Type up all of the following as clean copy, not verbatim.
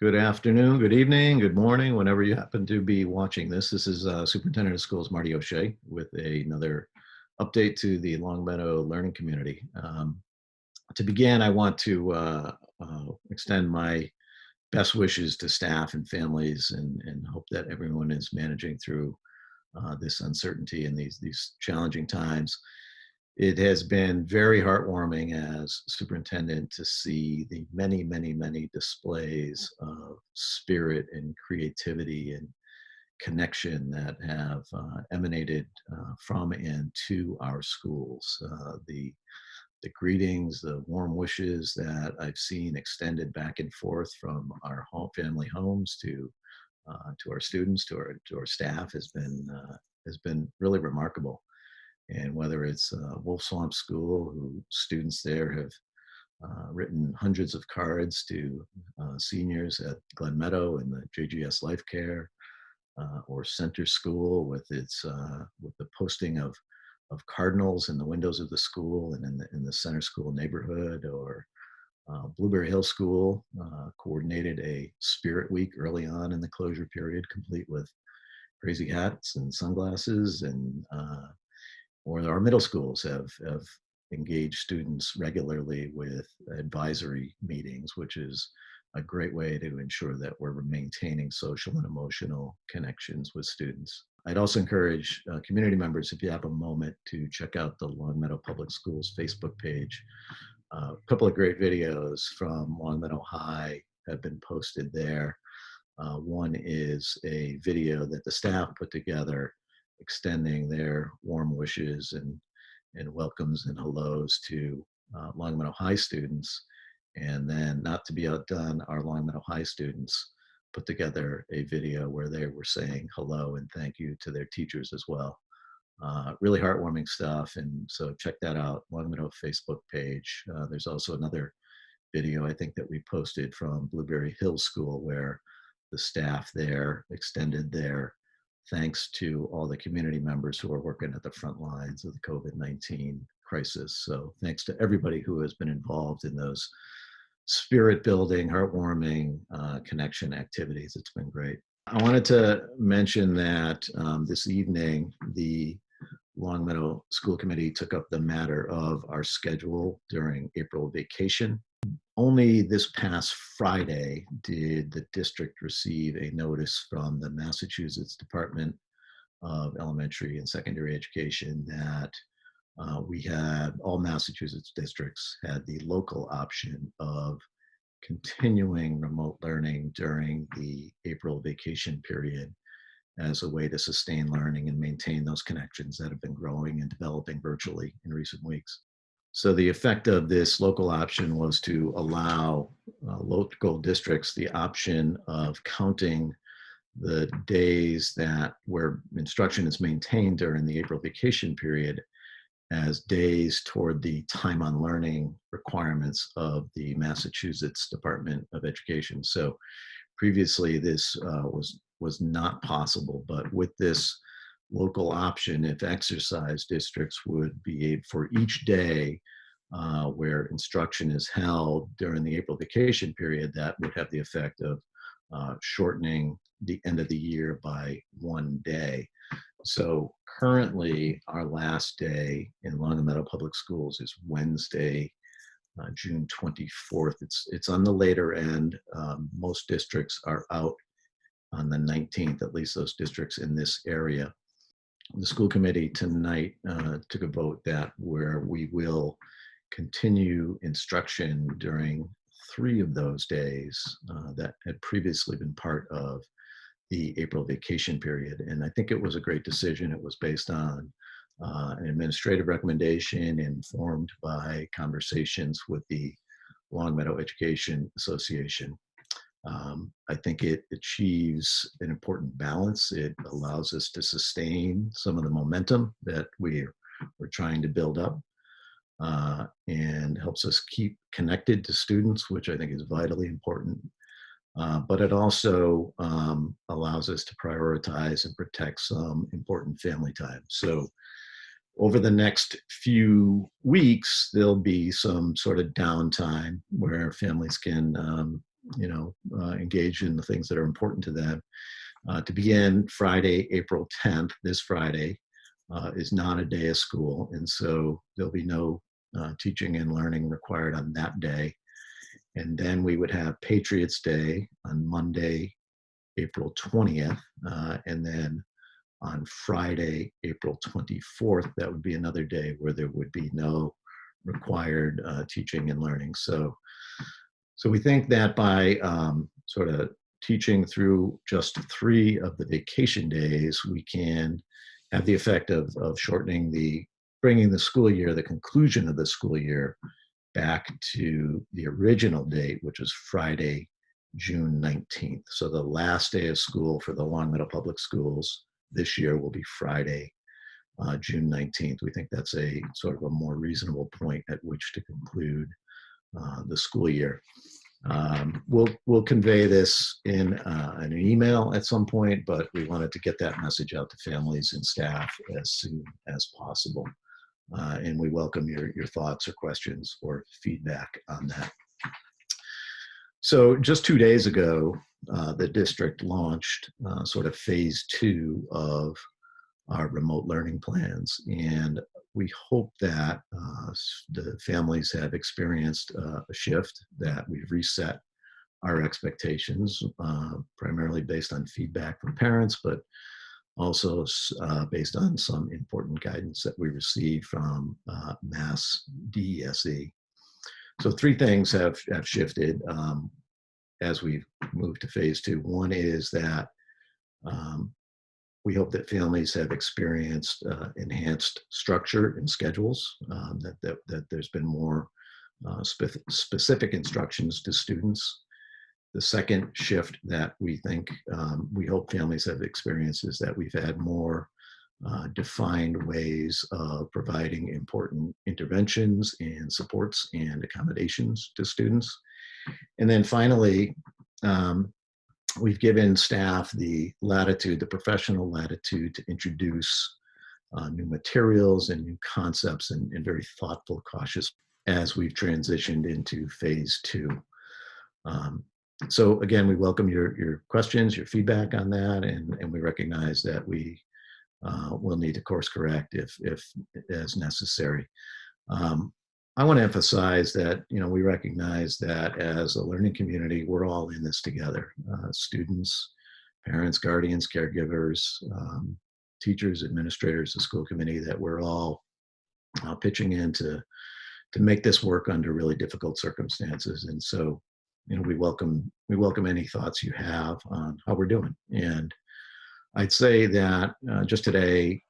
Good afternoon, good evening, good morning, whenever you happen to be watching this. This is Superintendent of Schools Marty O'Shea with another update to the Longmeadow learning community. To begin, I want to extend my best wishes to staff and families and hope that everyone is managing through this uncertainty and these challenging times. It has been very heartwarming as superintendent to see the many displays of spirit and creativity and connection that have emanated from and to our schools. The greetings, the warm wishes that I've seen extended back and forth from our family homes to our students, to our staff has been really remarkable. And whether it's Wolf Swamp School, who students there have written hundreds of cards to seniors at Glen Meadow and the JGS Life Care, or Center School with its with the posting of cardinals in the windows of the school and in the Center School neighborhood, or Blueberry Hill School coordinated a Spirit Week early on in the closure period, complete with crazy hats and sunglasses and or our middle schools have engaged students regularly with advisory meetings, which is a great way to ensure that we're maintaining social and emotional connections with students. I'd also encourage community members, if you have a moment, to check out the Longmeadow Public Schools Facebook page. A couple of great videos from Longmeadow High have been posted there. One is a video that the staff put together extending their warm wishes and welcomes and hellos to Longmeadow High students. And then, not to be outdone, our Longmeadow High students put together a video where they were saying hello and thank you to their teachers as well. Really heartwarming stuff. And so check that out, Longmeadow Facebook page. There's also another video I think that we posted from Blueberry Hill School, where the staff there extended their thanks to all the community members who are working at the front lines of the COVID-19 crisis. So thanks to everybody who has been involved in those spirit building, heartwarming connection activities. It's been great. I wanted to mention that this evening, the Longmeadow School Committee took up the matter of our schedule during April vacation. Only this past Friday did the district receive a notice from the Massachusetts Department of Elementary and Secondary Education that all Massachusetts districts had the local option of continuing remote learning during the April vacation period as a way to sustain learning and maintain those connections that have been growing and developing virtually in recent weeks. So the effect of this local option was to allow local districts the option of counting the days where instruction is maintained during the April vacation period as days toward the time on learning requirements of the Massachusetts Department of Education. So previously this was not possible, but with this local option, if exercised, districts would be able, for each day where instruction is held during the April vacation period, that would have the effect of shortening the end of the year by one day. So currently, our last day in Longmeadow Public Schools is Wednesday, June 24th. It's on the later end. Most districts are out on the 19th, at least those districts in this area. The school committee tonight took a vote where we will continue instruction during 3 of those days that had previously been part of the April vacation period. And I think it was a great decision. It was based on an administrative recommendation informed by conversations with the Longmeadow Education Association. I think it achieves an important balance. It allows us to sustain some of the momentum that we're trying to build up, and helps us keep connected to students, which I think is vitally important. But it also allows us to prioritize and protect some important family time. So over the next few weeks, there'll be some sort of downtime where families can engage in the things that are important to them. To begin Friday, April 10th, this Friday, is not a day of school. And so there'll be no teaching and learning required on that day. And then we would have Patriots Day on Monday, April 20th. And then on Friday, April 24th, that would be another day where there would be no required teaching and learning. So we think that by sort of teaching through just 3 of the vacation days, we can have the effect of bringing the school year, the conclusion of the school year, back to the original date, which was Friday, June 19th. So the last day of school for the Longmeadow Public Schools this year will be Friday, June 19th. We think that's a sort of a more reasonable point at which to conclude the school year. We'll convey this in an email at some point, but we wanted to get that message out to families and staff as soon as possible. And we welcome your thoughts or questions or feedback on that. So just 2 days ago, the district launched sort of phase 2 of our remote learning plans. And we hope that the families have experienced a shift, that we've reset our expectations, primarily based on feedback from parents, but also based on some important guidance that we received from Mass DESE. So 3 things have shifted as we've moved to phase 2. One is that we hope that families have experienced enhanced structure and schedules, that there's been more specific instructions to students. The second shift that we think, we hope families have experienced, is that we've had more defined ways of providing important interventions and supports and accommodations to students. And then finally, we've given staff the latitude, the professional latitude, to introduce new materials and new concepts in very thoughtful, cautious, as we've transitioned into phase 2. So again, we welcome your questions, your feedback on that, and we recognize that we will need to course correct if as necessary. I want to emphasize that, we recognize that as a learning community, we're all in this together. Students, parents, guardians, caregivers, teachers, administrators, the school committee, that we're all pitching in to make this work under really difficult circumstances. And so, we welcome any thoughts you have on how we're doing. And I'd say that just today,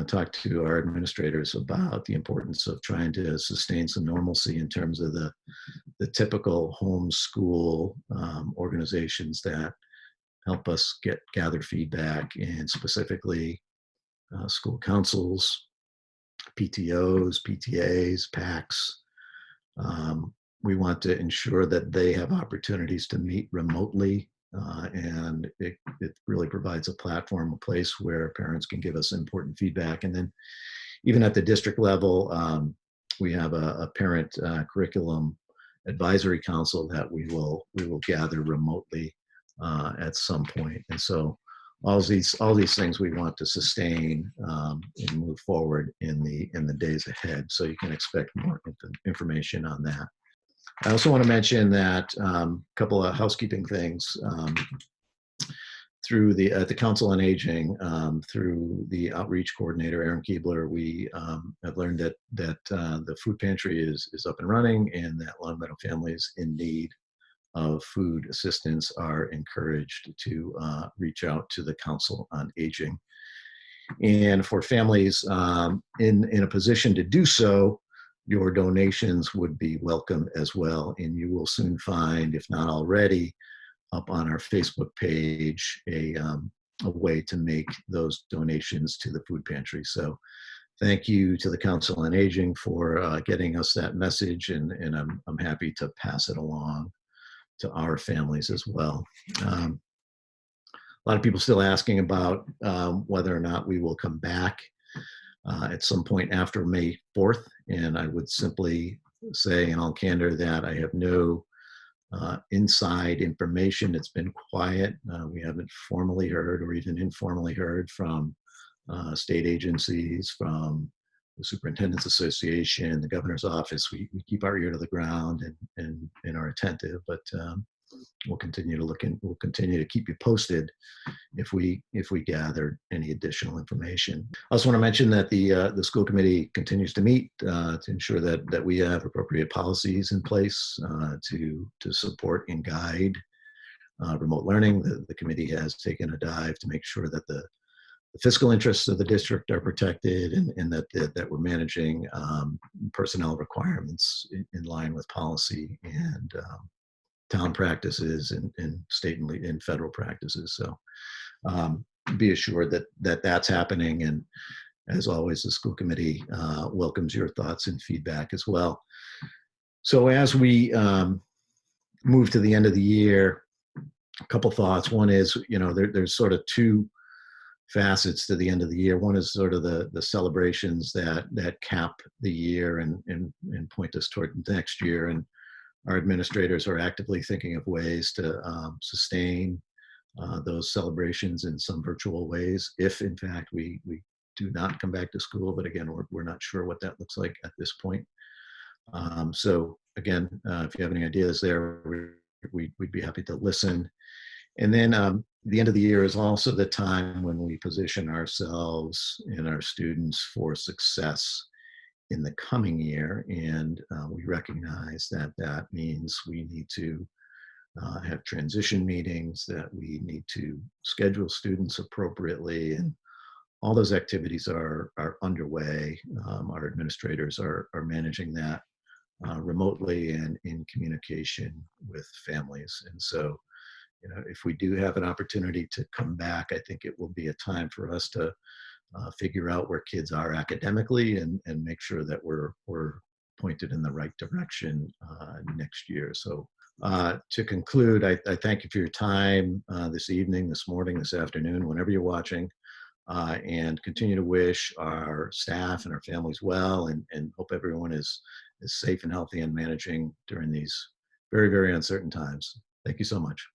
talked to our administrators about the importance of trying to sustain some normalcy in terms of the typical homeschool organizations that help us gather feedback, and specifically school councils, PTOs, PTAs, PACs. We want to ensure that they have opportunities to meet remotely. And it really provides a platform, a place where parents can give us important feedback. And then even at the district level, we have a parent curriculum advisory council that we will gather remotely at some point. And so all these things we want to sustain and move forward in the days ahead. So you can expect more information on that. I also want to mention that a couple of housekeeping things. Through the Council on Aging, through the outreach coordinator, Aaron Keebler, we have learned that the food pantry is up and running, and that Longmeadow families in need of food assistance are encouraged to reach out to the Council on Aging. And for families in a position to do so, your donations would be welcome as well. And you will soon find, if not already, up on our Facebook page, a way to make those donations to the food pantry. So thank you to the Council on Aging for getting us that message, and I'm happy to pass it along to our families as well. A lot of people still asking about whether or not we will come back at some point after May 4th. And I would simply say in all candor that I have no inside information. It's been quiet. We haven't formally heard or even informally heard from state agencies, from the Superintendent's Association, the Governor's Office. We keep our ear to the ground and are attentive, but we'll continue to look in. We'll continue to keep you posted if we gather any additional information. I also want to mention that the school committee continues to meet to ensure that we have appropriate policies in place to support and guide remote learning. The committee has taken a dive to make sure that the fiscal interests of the district are protected, and that we're managing personnel requirements in line with policy and town practices and state and federal practices. So be assured that that's happening. And as always, the school committee welcomes your thoughts and feedback as well. So as we move to the end of the year, a couple thoughts. One is, there's sort of two facets to the end of the year. One is sort of the celebrations that cap the year and point us toward next year. And our administrators are actively thinking of ways to sustain those celebrations in some virtual ways, if in fact we do not come back to school. But again, we're not sure what that looks like at this point. So again, if you have any ideas there, we'd be happy to listen. And then the end of the year is also the time when we position ourselves and our students for success in the coming year. And we recognize that means we need to have transition meetings, that we need to schedule students appropriately, and all those activities are underway. Our administrators are managing that remotely and in communication with families. And so, if we do have an opportunity to come back, I think it will be a time for us to figure out where kids are academically and make sure that we're pointed in the right direction next year. So to conclude, I thank you for your time this evening, this morning, this afternoon, whenever you're watching, and continue to wish our staff and our families well, and hope everyone is safe and healthy and managing during these very, very uncertain times. Thank you so much.